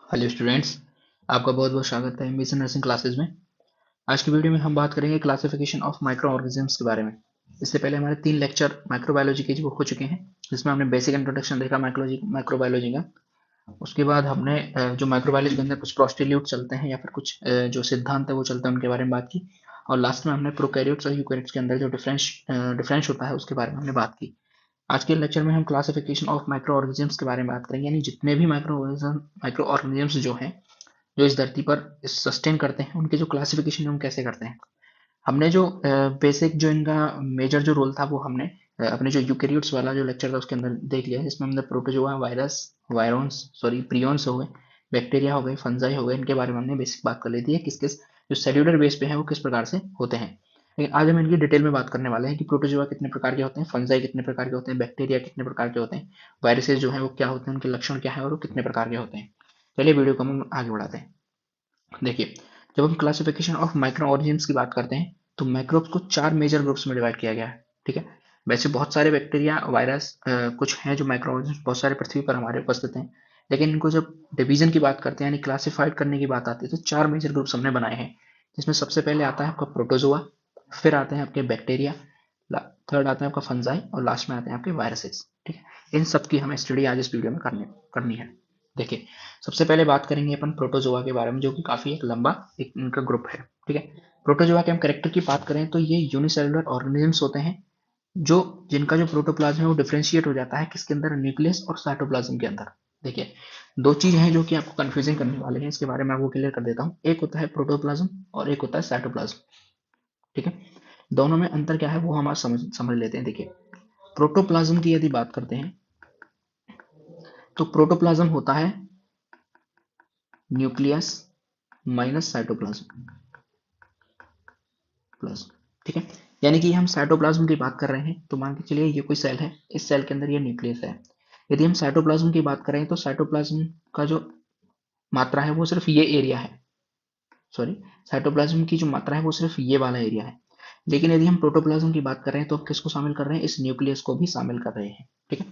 Hello students. आपका बहुत बहुत स्वागत है एमबीसी नर्सिंग क्लासेस में। आज की वीडियो में हम बात करेंगे क्लासिफिकेशन ऑफ माइक्रो ऑर्गेनिजम्स के बारे में। इससे पहले हमारे 3 लेक्चर माइक्रोबायोलॉजी के जो हो चुके हैं, जिसमें हमने बेसिक इंट्रोडक्शन देखा माइक्रोबायोलॉजी का। उसके बाद हमने जो माइक्रोबायोलॉजी के अंदर कुछ प्रोस्टिल्यूट चलते हैं या फिर कुछ जो सिद्धांत है वो चलते हैं, उनके बारे में बात की। और लास्ट में हमने प्रोकैरियोट्स और यूकैरियोट्स के अंदर जो डिफरेंस होता है उसके बारे में हमने बात की। आज के लेक्चर में हम क्लासिफिकेशन ऑफ माइक्रो ऑर्गेनिजम्स के बारे में बात करेंगे, यानी जितने भी माइक्रो ऑर्गेनिजम्स जो हैं, जो इस धरती पर सस्टेन करते हैं, उनके जो क्लासिफिकेशन हम कैसे करते हैं। हमने जो बेसिक जो इनका मेजर जो रोल था वो हमने अपने जो यूकेरियोट्स वाला जो लेक्चर था उसके अंदर देख लिया, जिसमें हमने प्रोटोजोआ, वायरस, वायरॉन्स, सॉरी प्रियॉन्स हो गए, बैक्टीरिया हो गए, फंजाई हो गए, इनके बारे में हमने बेसिक बात कर ली थी, किस किस जो सेल्यूलर बेस पे है वो किस प्रकार से होते हैं। लेकिन आज हम इनकी डिटेल में बात करने वाले हैं कि प्रोटोजोआ कितने प्रकार के होते हैं, फंजाई कितने प्रकार के होते हैं, बैक्टीरिया कितने प्रकार के होते हैं, वायरसेस जो है वो क्या होते हैं, उनके लक्षण क्या है और वो कितने प्रकार के होते हैं। चलिए वीडियो को हम आगे बढ़ाते हैं। देखिए, जब हम क्लासिफिकेशन ऑफ माइक्रो ऑर्गेनिज्म्स की बात करते हैं तो माइक्रोब्स को 4 मेजर ग्रुप्स में डिवाइड किया गया है। ठीक है। वैसे बहुत सारे बैक्टीरिया, वायरस कुछ हैं जो माइक्रो ऑर्गेनिज्म्स, बहुत सारे पृथ्वी पर हमारे उपस्थित हैं। लेकिन इनको जब डिवीजन की बात करते हैं यानी क्लासिफाइड करने की बात आती है तो 4 मेजर ग्रुप्स हमने बनाए हैं, जिसमें सबसे पहले आता है आपका प्रोटोजोआ, फिर आते हैं आपके बैक्टीरिया, थर्ड आता है आपका फंजाई और लास्ट में आते हैं आपके वायरसेस। ठीक है। इन सब की हमें स्टडी आज इस वीडियो में करनी है। देखिए, सबसे पहले बात करेंगे अपन प्रोटोजोआ के बारे में, जो कि काफी एक लंबा एक इनका ग्रुप है। ठीक है। प्रोटोजोआ के हम कैरेक्टर की बात करें तो ये यूनिसेलुलर ऑर्गेनिजम्स होते हैं, जो जिनका जो प्रोटोप्लाज्म है वो डिफरेंशिएट हो जाता है किसके अंदर, न्यूक्लियस और साइटोप्लाज्म के अंदर। देखिए, दो चीज हैं जो कि आपको कंफ्यूजिंग करने वाले हैं, इसके बारे में आपको क्लियर कर देता हूँ। एक होता है प्रोटोप्लाज्म और एक होता है साइटोप्लाज्म। ठीक है। दोनों में अंतर क्या है वो हम आज समझ लेते हैं। देखिए, प्रोटोप्लाज्म की यदि बात करते हैं तो प्रोटोप्लाज्म होता है न्यूक्लियस माइनस साइटोप्लाज्म प्लस। ठीक है। यानी कि हम साइटोप्लाज्म की बात कर रहे हैं तो मान के चलिए ये कोई सेल है, इस सेल के अंदर ये न्यूक्लियस है। यदि हम साइटोप्लाज्म की बात करें तो साइटोप्लाज्म का जो मात्रा है वो सिर्फ ये एरिया है, सॉरी, साइटोप्लाज्म की जो मात्रा है वो सिर्फ ये वाला एरिया है। लेकिन यदि हम प्रोटोप्लाज्म की बात कर रहे हैं तो अब किसको शामिल कर रहे हैं, इस न्यूक्लियस को भी शामिल कर रहे हैं। ठीक है।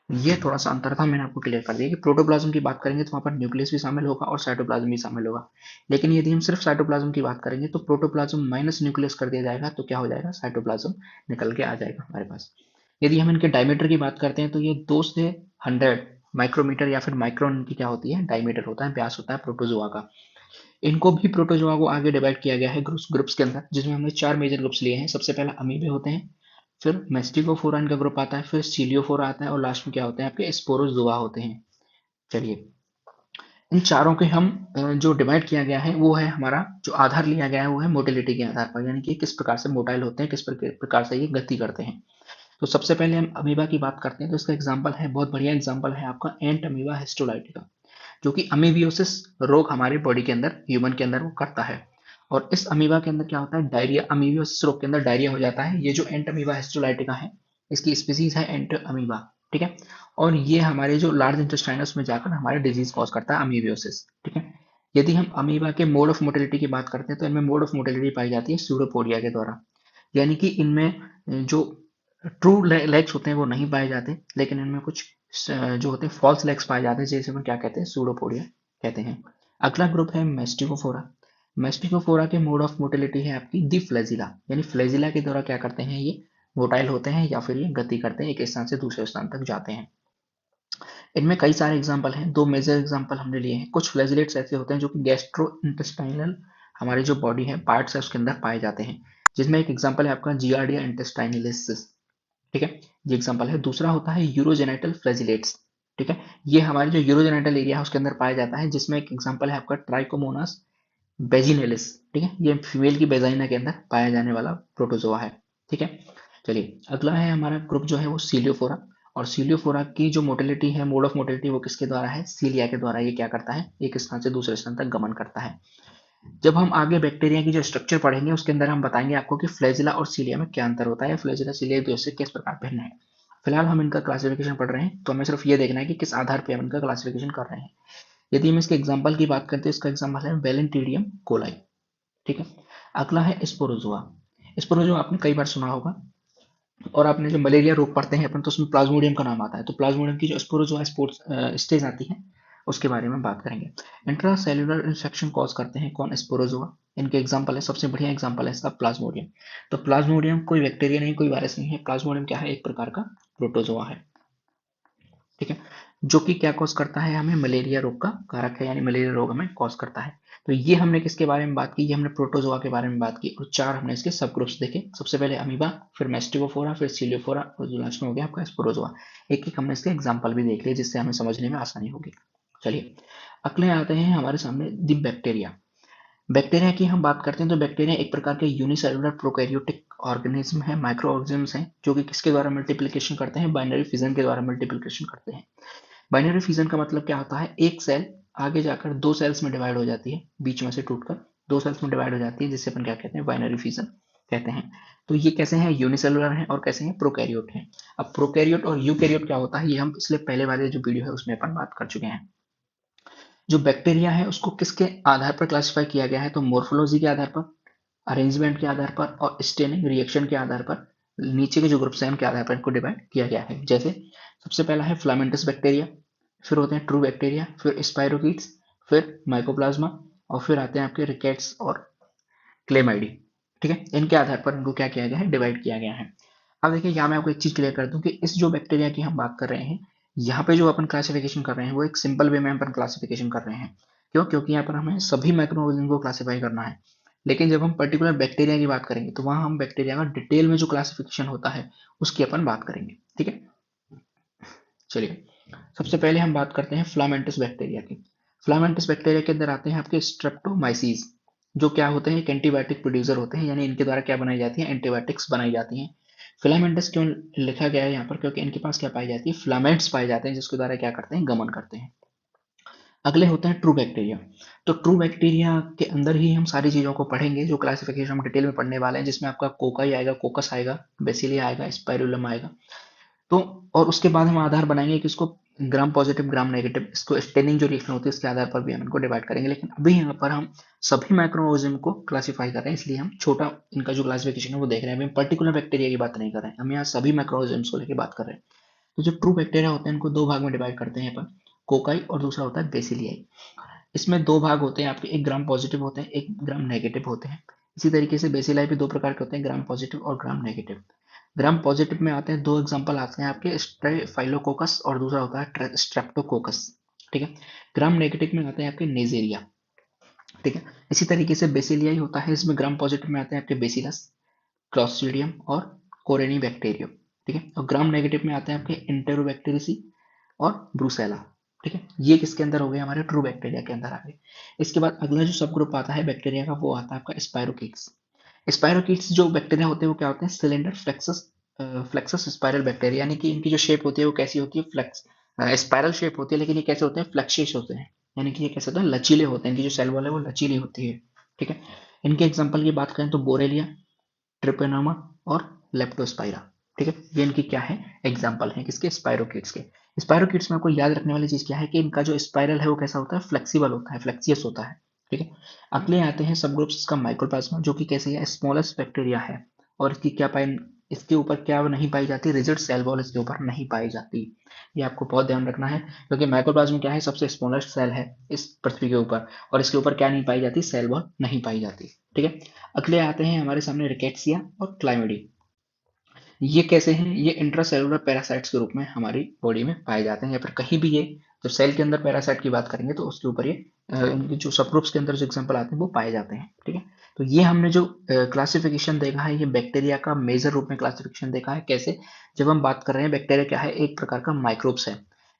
ये थोड़ा सा अंतर था, मैंने आपको क्लियर कर दिया कि प्रोटोप्लाज्म की बात करेंगे तो वहां पर न्यूक्लियस भी शामिल होगा और साइटोप्लाज्म भी शामिल होगा। लेकिन यदि हम सिर्फ साइटोप्लाज्म की बात करेंगे तो प्रोटोप्लाज्म माइनस न्यूक्लियस कर दिया जाएगा तो क्या हो जाएगा, साइटोप्लाज्म निकल के आ जाएगा हमारे पास। यदि हम इनके डायमीटर की बात करते हैं तो ये 2 से 100 माइक्रोमीटर या फिर माइक्रोन की क्या होती है, डायमीटर होता है, व्यास होता है प्रोटोजोआ का। इनको भी प्रोटोजोआ को आगे डिवाइड किया गया है ग्रुप्स के अंदर, जिसमें हमने 4 मेजर ग्रुप्स लिए हैं। सबसे पहला अमीबे होते हैं, फिर मेस्टिकोफोरा इनका ग्रुप आता है, फिर सीलियोफोरा आता है और लास्ट में क्या होते हैं आपके स्पोरोजोआ होते हैं। चलिए, इन चारों के हम जो डिवाइड किया गया है वो है हमारा जो आधार लिया गया है वो है मोटिलिटी के आधार पर, यानी कि किस प्रकार से मोटाइल होते हैं, किस प्रकार से ये गति करते हैं। तो सबसे पहले हम अमीबा की बात करते हैं तो इसका एग्जाम्पल है, बहुत बढ़िया एग्जाम्पल है आपका एंट अमीबा हिस्टोलाइटिका, जो कि अमीबियोसिस रोग हमारे बॉडी के अंदर, ह्यूमन के अंदर वो करता है। और इस अमीबा के अंदर क्या होता है, डायरिया, अमीबियोसिस रोग के अंदर डायरिया हो जाता है। ये जो एंट अमीबा हिस्टोलाइटिका है, इसकी स्पीसीज है एंट अमीबा। ठीक है। और ये हमारे जो लार्ज इंटेस्टाइनस में जाकर हमारे डिजीज कॉज करता है, अमीबियोसिस। ठीक है। यदि हम अमीबा के मोड ऑफ मोटिलिटी की बात करते हैं तो इनमें मोड ऑफ मोटिलिटी पाई जाती है सूडोपोडिया के द्वारा, यानी कि इनमें जो ट्रू लेग्स होते हैं वो नहीं पाए जाते, लेकिन इनमें कुछ जो होते हैं फॉल्स लेग्स पाए जाते हैं, जैसे हम क्या कहते हैं, सूडोपोडिया कहते हैं। अगला ग्रुप है मेस्टिकोफोरा। मेस्टिकोफोरा के मोड ऑफ मोटिलिटी है आपकी दी फ्लैजिला, यानी फ्लैजिला के द्वारा क्या करते हैं ये मोटाइल होते हैं या फिर ये गति करते हैं, एक स्थान से दूसरे स्थान तक जाते हैं। इनमें कई सारे एग्जाम्पल हैं, 2 मेजर एग्जाम्पल हमने लिए हैं। कुछ फ्लैजिलेट्स ऐसे होते हैं जो कि गैस्ट्रो इंटेस्टाइनल हमारी जो बॉडी है पार्ट्स है उसके अंदर पाए जाते हैं, जिसमें एक एग्जाम्पल है आपका जियार्डिया इंटेस्टाइनलिस। ठीक है। ये एग्जांपल है। दूसरा होता है यूरोजेनाइटल फ्लैजिलेट्स। ठीक है। ये हमारे जो यूरोजेनाइटल एरिया है उसके अंदर पाया जाता है, जिसमें एक एग्जांपल है आपका ट्राइकोमोनास बेजिनेलिस। ठीक है। ये फीमेल की बेजाइना के अंदर पाया जाने वाला प्रोटोजोआ है। ठीक है। चलिए, अगला है हमारा ग्रुप जो है वो सीलियोफोरा। और सीलियोफोरा की जो मोटिलिटी है, मोड ऑफ मोटिलिटी, वो किसके द्वारा है, सीलिया के द्वारा। ये क्या करता है, एक स्थान से दूसरे स्थान तक गमन करता है। जब हम आगे बैक्टीरिया की जो स्ट्रक्चर पढ़ेंगे उसके अंदर हम बताएंगे आपको कि फ्लैजिला और सीलिया में क्या अंतर होता है, फ्लैजिला सीलिया एक दूसरे से किस प्रकार भिन्न है। फिलहाल हम इनका क्लासिफिकेशन पढ़ रहे हैं तो हमें सिर्फ ये देखना है कि किस आधार पे हम इनका क्लासिफिकेशन कर रहे हैं। यदि हम इसके एग्जाम्पल की बात करते हैं, इसका एग्जाम्पल है वेलेंटिडियम कोलाई। ठीक है। अगला है स्पोरोजोआ। स्पोरोजोआ आपने कई बार सुना होगा, और आपने जो मलेरिया रोग पढ़ते हैं अपन तो उसमें प्लाज्मोडियम का नाम आता है, तो प्लाज्मोडियम की जो स्पोरोजोआ स्पोर्ट्स स्टेज आती है उसके बारे में बात करेंगे। इंट्रा सेल्यूलर इन्फेक्शन कॉज करते हैं कौन? स्पोरोजोआ। इनके एग्जाम्पल है, सबसे बढ़िया एग्जाम्पल है इसका प्लाज्मोडियम। तो प्लाज्मोडियम कोई बैक्टीरिया नहीं, कोई वायरस नहीं है। प्लाज्मोडियम क्या है? एक प्रकार का प्रोटोजोआ है, ठीक है, जो कि क्या कॉज करता है? हमें मलेरिया रोग का कारक है, यानी मलेरिया रोग हमें कॉज करता है। तो ये हमने किसके बारे में बात की? ये हमने प्रोटोजोआ के बारे में बात की, और 4 हमने इसके सब ग्रुप्स देखे। सबसे पहले अमीबा, फिर मेस्टिकोफोरा, फिर सीलियोफोरा, और जो लास्ट में हो गया आपका स्पोरोजोआ। एक एक हमने इसके एग्जाम्पल भी देख लिए, जिससे हमें समझने में आसानी होगी। चलिए अगले आते हैं हमारे सामने दी बैक्टीरिया। बैक्टीरिया की हम बात करते हैं तो बैक्टीरिया एक प्रकार के यूनिसेलुलर प्रोकैरियोटिक ऑर्गेनिज्म है, माइक्रो ऑर्गेनिज्म हैं, जो कि किसके द्वारा मल्टीप्लिकेशन करते हैं? बाइनरी फिजन के द्वारा मल्टीप्लिकेशन करते हैं। बाइनरी फिजन का मतलब क्या होता है? एक सेल आगे जाकर 2 सेल्स में डिवाइड हो जाती है, बीच में से टूटकर 2 सेल्स में डिवाइड हो जाती है, जिससे अपन क्या कहते हैं? बाइनरी फिजन कहते हैं। तो ये कैसे हैं? यूनिसेलुलर हैं और कैसे हैं? प्रोकैरियोट हैं। अब प्रोकैरियोट और यूकैरियोट क्या होता है, ये हम पिछले पहले वाले जो वीडियो है उसमें अपन बात कर चुके हैं। जो बैक्टीरिया है उसको किसके आधार पर क्लासिफाई किया गया है? तो मोर्फोलॉजी के आधार पर, अरेंजमेंट के आधार पर, और स्टेनिंग रिएक्शन के आधार पर, नीचे के जो ग्रुप्स हैं उनके आधार पर इनको डिवाइड किया गया है। जैसे सबसे पहला है फिलामेंटस बैक्टीरिया, फिर होते हैं ट्रू बैक्टीरिया, फिर स्पाइरोकीट्स, फिर माइकोप्लाज्मा, और फिर आते हैं आपके रिकेट्स और क्लेमाइडी। ठीक है, इनके आधार पर इनको क्या किया गया है? डिवाइड किया गया है। अब देखिए यहाँ मैं आपको एक चीज क्लियर कर दूं कि इस जो बैक्टीरिया की हम बात कर रहे हैं, यहाँ पे जो अपन क्लासिफिकेशन कर रहे हैं वो एक सिंपल वे में अपन क्लासिफिकेशन कर रहे हैं। क्यों? क्योंकि यहाँ पर हमें सभी माइक्रो ऑर्गेनिज्म को क्लासिफाई करना है। लेकिन जब हम पर्टिकुलर बैक्टीरिया की बात करेंगे तो वहां हम बैक्टीरिया का डिटेल में जो क्लासिफिकेशन होता है उसकी अपन बात करेंगे। ठीक है, चलिए सबसे पहले हम बात करते हैं फिलामेंटस बैक्टीरिया की। फिलामेंटस बैक्टीरिया के अंदर आते हैं आपके स्ट्रेप्टोमाइसीज, जो क्या होते हैं? एक एंटीबायोटिक प्रोड्यूसर होते हैं, यानी इनके द्वारा क्या बनाई जाती है? एंटीबायोटिक्स बनाई जाती हैं। फिलामेंटस क्यों लिखा गया है यहाँ पर? क्योंकि इनके पास क्या पाई जाती है? फिलामेंट्स पाए जाते हैं, जिसके द्वारा क्या करते हैं? गमन करते हैं। अगले होते हैं ट्रू बैक्टीरिया। तो ट्रू बैक्टीरिया के अंदर ही हम सारी चीजों को पढ़ेंगे, जो क्लासिफिकेशन हम डिटेल में पढ़ने वाले हैं, जिसमें आपका कोकाई आएगा, कोकस आएगा, बेसिलिया आएगा, स्पाइरुलम आएगा। तो और उसके बाद हम आधार बनाएंगे कि इसको ग्राम पॉजिटिव, ग्राम नेगेटिव, इसको स्टेनिंग जो रिएक्शन होती है इसके आधार पर भी हम इनको डिवाइड करेंगे। लेकिन अभी यहाँ पर हम सभी माइक्रोऑर्गेनिज्म को क्लासिफाई कर रहे हैं, इसलिए हम छोटा इनका जो क्लासिफिकेशन है वो देख रहे हैं। अभी हम पर्टिकुलर बैक्टीरिया की बात नहीं कर रहे हैं, हम यहाँ सभी माइक्रोऑर्गेनिज्म को लेकर बात कर रहे हैं। तो जो ट्रू बैक्टीरिया होते हैं इनको 2 भाग में डिवाइड करते हैं अपन, कोकाई और दूसरा होता है बेसिलियाई। इसमें 2 भाग होते हैं आपके, एक ग्राम पॉजिटिव होते हैं, एक ग्राम नेगेटिव होते हैं। इसी तरीके से बेसिलाई भी 2 प्रकार के होते हैं, ग्राम पॉजिटिव और ग्राम नेगेटिव। ग्राम पॉजिटिव में आते हैं 2 एग्जांपल आते हैं आपके, स्ट्रेफाइलोकोकस और दूसरा होता है स्ट्रेप्टोकोकस। ठीक है, ग्राम नेगेटिव में आते हैं आपके नेजेरिया। ठीक है, इसी तरीके से बेसिलियाई होता है, इसमें ग्राम पॉजिटिव में आते हैं आपके बेसिलस, क्लॉस्ट्रिडियम और कोरेनी बैक्टीरियम। ठीक है, और ग्राम नेगेटिव में आते हैं आपके इंटेरोबैक्टीरियसी और ब्रूसेला। ठीक है, ये किसके अंदर हो गए? हमारे ट्रू बैक्टीरिया के अंदर आ गए। इसके बाद अगला जो सब ग्रुप आता है बैक्टीरिया का वो आता है आपका स्पाइरोकीट्स। स्पाइरोकीट्स जो बैक्टीरिया होते हैं वो क्या होते हैं? Cylinder plexus plexus spiral bacteria, यानी कि इनकी जो शेप होती है वो कैसी होती है? फ्लेक्स स्पाइरल शेप होती है, लेकिन ये कैसे होते हैं? फ्लेक्शियस होते हैं, यानी कि ये कैसे होते हैं? लचीले होते हैं, इनकी जो सेल वॉल है वो लचीली होती है। ठीक है, इनके एग्जाम्पल की बात करें तो बोरेलिया, ट्रिपेनोमा और लेप्टोस्पाइरा। ठीक है, ये इनकी क्या है? एग्जाम्पल है किसके? स्पाइरोकीट्स के। स्पाइरोकीट्स में आपको याद रखने वाली चीज क्या है कि इनका जो स्पाइरल है वो कैसा होता है? फ्लेक्सिबल होता है, फ्लेक्सियस होता है। ठीक है, अगले आते हैं सब ग्रुप्स का माइक्रोप्लाज्मा, जो कि कैसे है? स्मॉलेस्ट बैक्टीरिया है, और इसकी क्या पाई, इसके ऊपर क्या नहीं पाई जाती? रिजिड सेल वॉल इसके ऊपर नहीं पाई जाती। ये आपको बहुत ध्यान रखना है, क्योंकि माइक्रोप्लाज्मा क्या है? सबसे स्मॉलेस्ट सेल है इस पृथ्वी के ऊपर, और इसके ऊपर क्या नहीं पाई जाती? सेल वॉल नहीं पाई जाती। ठीक है, अगले आते हैं हमारे सामने रिकेट्सिया और क्लाइमिडी। ये कैसे हैं? ये इंट्रासेलुलर पैरासाइट्स के रूप में हमारी बॉडी में पाए जाते हैं, या फिर कहीं भी ये जब सेल के अंदर पैरासाइट की बात करेंगे तो उसके ऊपर ये इनके जो सब ग्रुप्स के अंदर जो एग्जांपल आते हैं वो पाए जाते हैं। ठीक है, तो ये हमने जो क्लासिफिकेशन देखा है, ये बैक्टीरिया का मेजर रूप में क्लासिफिकेशन देखा है। कैसे? जब हम बात कर रहे हैं बैक्टीरिया क्या है? एक प्रकार का माइक्रोब्स है।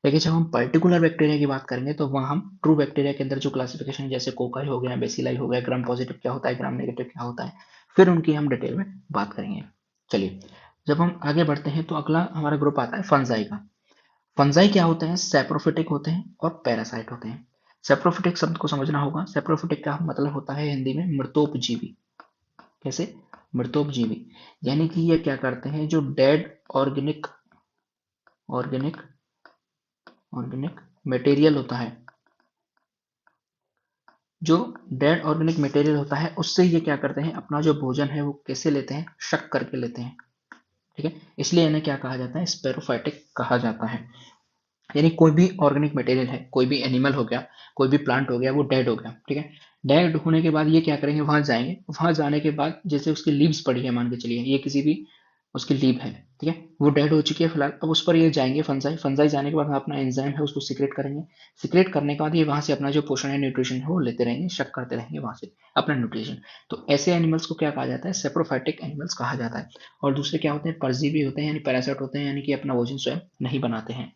लेकिन जब हम पर्टिकुलर बैक्टीरिया की बात करेंगे तो वहाँ हम ट्रू बैक्टीरिया के अंदर जो क्लासिफिकेशन, जैसे कोकाई हो गया, बेसिलाई हो गया, ग्राम पॉजिटिव क्या होता है, ग्राम नेगेटिव क्या होता है, फिर उनकी हम डिटेल में बात करेंगे। चलिए जब हम आगे बढ़ते हैं तो अगला हमारा ग्रुप आता है फंजाई का। फंजाई क्या होते हैं? सैप्रोफिटिक होते हैं और पैरासाइट होते हैं। सैप्रोफिटिक शब्द को समझना होगा। सैप्रोफिटिक का मतलब होता है हिंदी में मृतोपजीवी। कैसे? मृतोपजीवी, यानी कि ये क्या करते हैं? जो dead organic organic organic material होता है, जो डेड ऑर्गेनिक मटेरियल होता है उससे ये क्या करते हैं? अपना जो भोजन है वो कैसे लेते हैं? शक करके लेते हैं। ठीक है, इसलिए इन्हें क्या कहा जाता है? स्पेरोफाइटिक कहा जाता है। यानी कोई भी ऑर्गेनिक मटेरियल है, कोई भी एनिमल हो गया, कोई भी प्लांट हो गया, वो डेड हो गया, ठीक है। डेड होने के बाद ये क्या करेंगे, वहां जाएंगे, वहां जाने के बाद जैसे उसकी लीव्स पड़ी है, मान के चलिए ये किसी भी उसकी लीव है, ठीक है, वो डेड हो चुकी है फिलहाल, अब उस पर ये जाएंगे फंजाई, फंजाई जाने के बाद वहाँ अपना एंजाइम है उसको सीक्रेट करेंगे, सीक्रेट करने के बाद ये वहां से अपना जो पोषण है, न्यूट्रिशन है, वो लेते रहेंगे, शक करते रहेंगे वहां से अपना न्यूट्रिशन। तो ऐसे एनिमल्स को क्या कहा जाता है, सेप्रोफाइटिक एनिमल्स कहा जाता है। और दूसरे क्या होते हैं, परजीवी होते हैं, यानी पैरासाइट होते हैं, यानी कि अपना भोजन स्वयं नहीं बनाते हैं।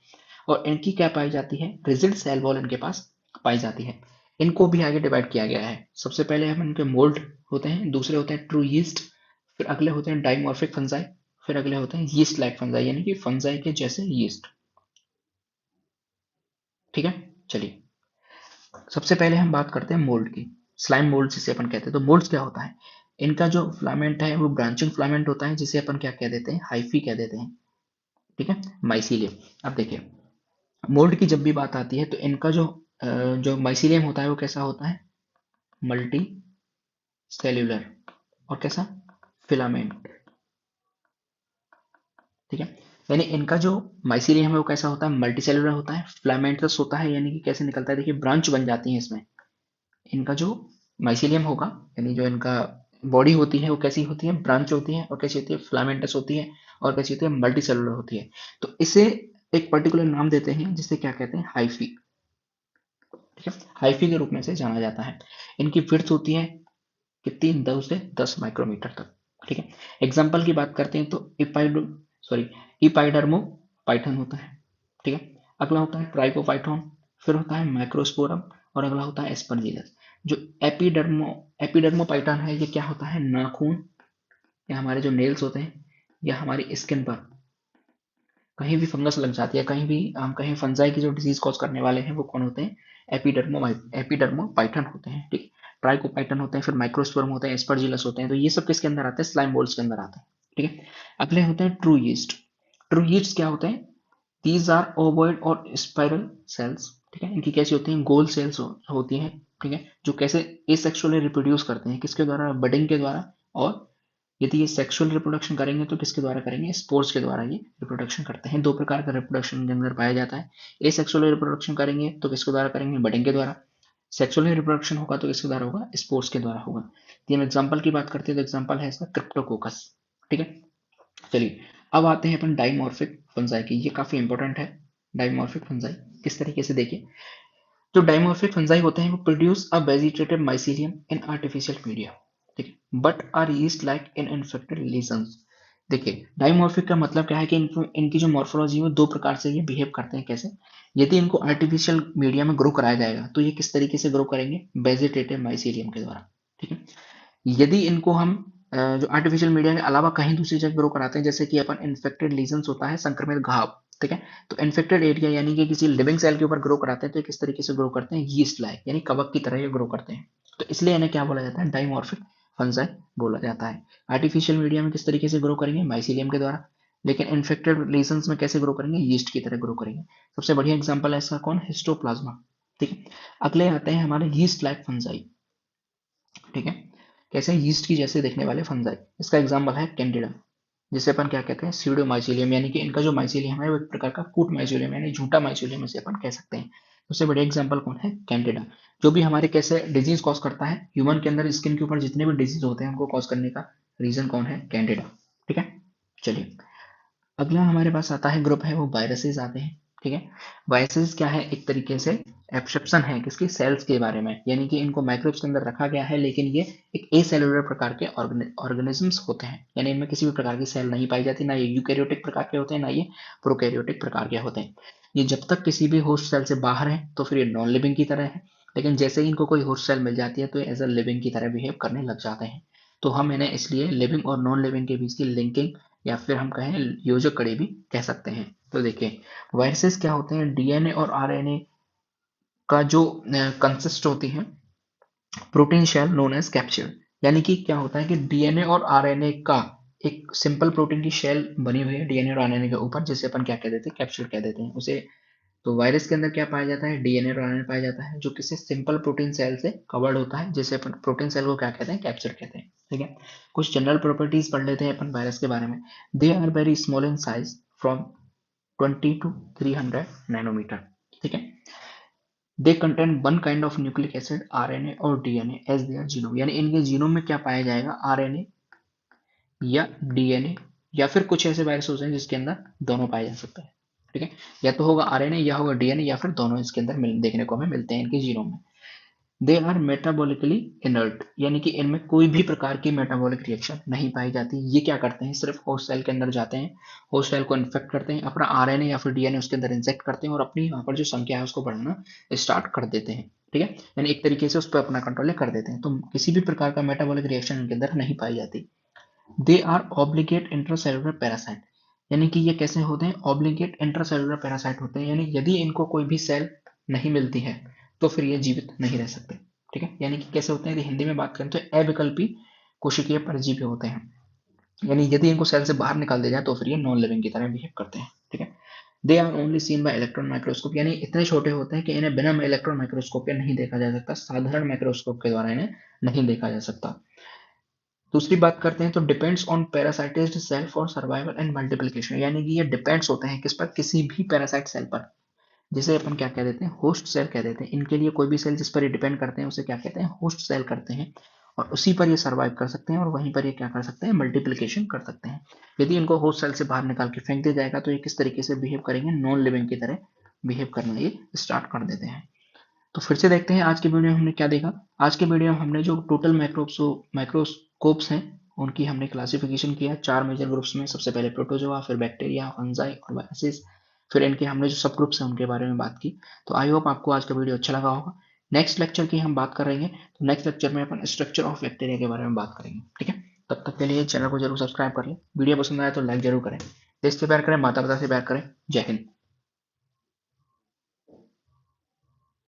और इनकी क्या पाई जाती है, रिजिड सेल वॉल इनके पास पाई जाती है। इनको भी आगे डिवाइड किया गया है, सबसे पहले हम इनके मोल्ड होते हैं, दूसरे होते हैं ट्रू यीस्ट, फिर अगले होते हैं डाइमॉर्फिक फंजाई, फिर अगले होते हैं यीस्ट लाइक फंजाई, यानी कि फंजाई के जैसे यीस्ट। ठीक है, चलिए सबसे पहले हम बात करते हैं मोल्ड की, स्लाइम मोल्ड जिसे अपन कहते हैं। तो मोल्ड्स क्या होता है, इनका जो फिलामेंट है वो ब्रांचिंग फिलामेंट होता है, जिसे अपन क्या कह देते हैं, हाइफी कह देते हैं, ठीक है, माइसीलियम। अब देखिए मोल्ड की जब भी बात आती है तो इनका जो माइसीलियम होता है वो कैसा होता है, मल्टी सेल्यूलर, और कैसा, फिलामेंट, ठीक है। यानी इनका जो माइसीलियम है वो कैसा होता है, मल्टी सेल्यूलर होता है, फिलामेंटस होता है, यानी कि कैसे निकलता है, देखिए ब्रांच बन जाती है इसमें। इनका जो माइसीलियम होगा, यानी जो इनका बॉडी होती है वो कैसी होती है, ब्रांच होती है, और कैसी होती है, फिलामेंटस होती है, और कैसी होती है, मल्टी सेल्यूलर होती है। तो इसे एक पर्टिकुलर नाम देते हैं जिसे क्या कहते हैं, हाइफी, ठीक है, हाइफी के रूप में से जाना जाता है। इनकी विड्थ होती है कितनी, 2 से 10 माइक्रोमीटर तक, ठीक है। एग्जाम्पल की बात करते हैं तो इपाइडर्मो पाइथन होता है, ठीक है। अगला होता है ट्राइकोफाइथॉन, फिर होता है माइक्रोस्पोरम, और अगला होता है एस्परजिलस। जो एपिडर्मो एपिडर्मोपाइथन है, ये क्या होता है, नाखून या हमारे जो नेल्स होते हैं या हमारी स्किन पर कहीं भी फंगस लग जाती है, कहीं भी हम कहीं फंजाई की जो डिजीज कॉज करने वाले हैं वो कौन होते हैं, एपिडर्मोपाइथन होते हैं, ठीक। ट्राइकोपाइथन होते हैं, फिर माइक्रोस्पर्म होते हैं, एस्परजिलस होते हैं। तो ये सब किसके अंदर आते हैं, स्लाइम बोल्स के अंदर आते हैं, ठीक है। अगले होते हैं ट्रू यीस्ट। ट्रू यीस्ट क्या होते हैं, दीज आर ओवॉइड और स्पाइरल सेल्स, ठीक है। इनकी कैसी होती हैं, गोल सेल्स होती हैं, ठीक है, जो कैसे एसेक्सुअली रिप्रोड्यूस करते हैं, किसके द्वारा, बडिंग के द्वारा। और यदि ये सेक्सुअल रिप्रोडक्शन करेंगे तो किसके द्वारा करेंगे, स्पोर्स के द्वारा ये रिप्रोडक्शन करते हैं। 2 प्रकार का रिप्रोडक्शन के अंदर पाया जाता है, ए सेक्सुअल रिप्रोडक्शन करेंगे तो किसके द्वारा करेंगे, बडिंग के द्वारा। सेक्सुअल रिप्रोडक्शन होगा तो किसके द्वारा होगा, स्पोर्स के द्वारा होगा। हम एग्जाम्पल की बात करते हैं तो एग्जाम्पल है इसका क्रिप्टोकोकस, ठीक है। चलिए अब आते हैं अपन डाइमॉर्फिक फंजाई की, ये काफी इंपॉर्टेंट है। डाइमॉर्फिक फंजाई किस तरीके से, देखिए जो डाइमॉर्फिक फंजाई होते हैं वो produce a vegetative mycelium in artificial media, ठीक है, but are yeast like in infected lesions. देखिए डाइमॉर्फिक का मतलब क्या है कि इनकी जो मॉर्फोलॉजी है वो 2 प्रकार से ये बिहेव करते हैं, कैसे, यदि इनको आर्टिफिशियल मीडिया में ग्रो कराया जाएगा तो ये किस तरीके से ग्रो करेंगे, वेजिटेटिव माइसीलियम के द्वारा, ठीक है। यदि इनको हम जो आर्टिफिशियल मीडिया के अलावा कहीं दूसरी जगह ग्रो कराते हैं, जैसे कि अपन इन्फेक्टेड लीजन्स होता है, संक्रमित घाव, ठीक है, तो इन्फेक्टेड एरिया यानी कि किसी लिविंग सेल के ऊपर ग्रो कराते हैं तो ये किस तरीके से ग्रो करते हैं, यीस्ट लाइक, यानी कवक की तरह ये ग्रो करते हैं। तो इसलिए इन्हें क्या बोला जाता है, डाइमॉर्फिक फंजाई बोला जाता है। आर्टिफिशियल मीडिया में किस तरीके से ग्रो करेंगे, माइसीलियम के द्वारा, लेकिन इन्फेक्टेड लीजन्स में कैसे ग्रो करेंगे, यीस्ट की तरह ग्रो करेंगे। सबसे बढ़िया एग्जाम्पल है इसका कौन, हिस्टोप्लाज्मा, ठीक है। अगले आते हैं हमारे यीस्ट लाइक फंजाई, ठीक है, कैसे, यीस्ट की जैसे दिखने वाले फंजाई। इसका एग्जाम्पल है कैंडिडा, जिसे अपन क्या कहते हैं, सीडो माइसीलियम, यानी कि इनका जो माइसीलियम है वो एक प्रकार का कूट माइसीलियम यानी झूठा माइसीलियम इसे अपन कह सकते हैं। उससे बड़े एग्जाम्पल कौन है, कैंडिडा, जो भी हमारे कैसे डिजीज कॉज करता है, ह्यूमन के अंदर स्किन के ऊपर जितने भी डिजीज होते हैं उनको कॉज करने का रीजन कौन है, कैंडिडा, ठीक है। चलिए अगला हमारे पास आता है ग्रुप है वो वायरसेस आते हैं, ठीक है। वायरसेस क्या है, एक तरीके से एब्सेप्शन है किसकी, सेल्स के बारे में, यानी कि इनको माइक्रोब्स के अंदर रखा गया है, लेकिन ये एक एसेलुलर प्रकार के ऑर्गेनिजम्स होते हैं, यानी इनमें किसी भी प्रकार की सेल नहीं पाई जाती, ना ये यूकैरियोटिक प्रकार के होते हैं, ना ये प्रोकैरियोटिक प्रकार के होते हैं। ये जब तक किसी भी होस्ट सेल से बाहर है तो फिर ये नॉन लिविंग की तरह है, लेकिन जैसे ही इनको कोई होस्ट सेल मिल जाती है तो ये एज अ लिविंग की तरह बिहेव करने लग जाते हैं। तो हम इन्हें इसलिए लिविंग और नॉन लिविंग के बीच की लिंकिंग या फिर हम कहें योजक कड़ी भी कह सकते हैं। तो देखिए वायरसेस क्या होते हैं, डीएनए और आरएनए का जो कंसिस्ट होती है protein shell known as capsid, यानी कि क्या होता है कि डीएनए और आरएनए का एक सिंपल प्रोटीन की शेल बनी हुई है डीएनए और आरएनए के ऊपर, जिसे अपन क्या कह देते हैं, कैप्सिड कह देते हैं उसे। तो वायरस के अंदर क्या पाया जाता है, डीएनए और आरएनए पाया जाता है जो किसी सिंपल प्रोटीन सेल से कवर्ड होता है, जिसे अपन प्रोटीन सेल को क्या कहते हैं, कैप्सिड कहते हैं, ठीक है। कुछ जनरल प्रॉपर्टीज पढ़ लेते हैं अपन वायरस के बारे में। They are very small in size from 20 to 300 nanometer. ठीक है। They contain one kind of nucleic acid RNA और डीएनए एज देयर जीनोम, यानी इनके जीनोम में क्या पाया जाएगा, आरएनए या डीएनए, या फिर कुछ ऐसे वायरस होते हैं जिसके अंदर दोनों पाए जा सकते हैं। ठीक है, या तो होगा आरएनए या होगा डीएनए या फिर दोनों इसके अंदर देखने को हमें मिलते हैं इनके जीनोम में। दे आर मेटाबॉलिकली इनर्ट, यानी कि इनमें कोई भी प्रकार की मेटाबॉलिक रिएक्शन नहीं पाई जाती। ये क्या करते हैं, सिर्फ होस्ट सेल के अंदर जाते हैं, होस्ट सेल को इन्फेक्ट करते हैं, अपना आरएनए या फिर डीएनए उसके अंदर इंजेक्ट करते हैं और अपनी वहां पर जो संख्या है उसको बढ़ाना स्टार्ट कर देते हैं। ठीक है, यानी एक तरीके से उस पर अपना कंट्रोल कर देते हैं, तो किसी भी प्रकार का मेटाबॉलिक रिएक्शन इनके अंदर नहीं पाई जाती। They are obligate intracellular parasite, यानी कि ये कैसे होते हैं, ऑब्लिगेट इंट्रासेलुलर पैरासाइट होते हैं, यानी यदि इनको कोई भी सेल नहीं मिलती है तो फिर ये जीवित नहीं रह सकते। ठीक है, यानी कि कैसे होते हैं, यदि हिंदी में बात करें तो अविकल्पी कोशिकीय परजीवी होते हैं, यानी यदि इनको सेल से बाहर निकाल दिया जाए तो फिर ये नॉन लिविंग की तरह बिहेव करते हैं। ठीक है, they are only seen by electron microscope, यानी इतने छोटे होते हैं कि इन्हें बिना इलेक्ट्रॉन माइक्रोस्कोप के नहीं देखा जा सकता, साधारण माइक्रोस्कोप के द्वारा इन्हें नहीं देखा जा सकता। दूसरी बात करते हैं तो depends on parasitized cell for survival and multiplication, यानी कि ये डिपेंड्स होते हैं किस पर, किसी भी पैरासाइट सेल पर, जिसे अपन क्या कह देते हैं, होस्ट सेल कह देते हैं। इनके लिए कोई भी सेल जिस पर ये डिपेंड करते हैं उसे क्या कहते हैं, होस्ट सेल करते हैं, और उसी पर ये सर्वाइव कर सकते हैं और वहीं पर ये क्या कर सकते हैं, मल्टीप्लिकेशन कर सकते हैं। यदि इनको होस्ट सेल से बाहर निकाल के फेंक दिया जाएगा तो ये किस तरीके से बिहेव करेंगे, नॉन लिविंग की तरह बिहेव करना ये स्टार्ट कर देते हैं। तो फिर से देखते हैं आज की वीडियो में हमने क्या देखा। आज के वीडियो में हमने जो टोटल माइक्रोस्कोप्स हैं उनकी हमने क्लासिफिकेशन किया 4 मेजर ग्रुप्स में। सबसे पहले प्रोटोजोआ, फिर बैक्टीरिया, फंजाई और वायरसेस, फिर इनके हमने जो सब ग्रुप्स हैं उनके बारे में बात की। तो आई होप आपको आज का वीडियो अच्छा लगा होगा। नेक्स्ट लेक्चर की हम बात कर रहे हैं, तो नेक्स्ट लेक्चर में अपन स्ट्रक्चर ऑफ बैक्टीरिया के बारे में बात करेंगे। ठीक है, तब तक के लिए चैनल को जरूर सब्सक्राइब कर लें, वीडियो पसंद आए तो लाइक जरूर करें, देश से प्यार करें, माता पिता से प्यार करें। जय हिंद।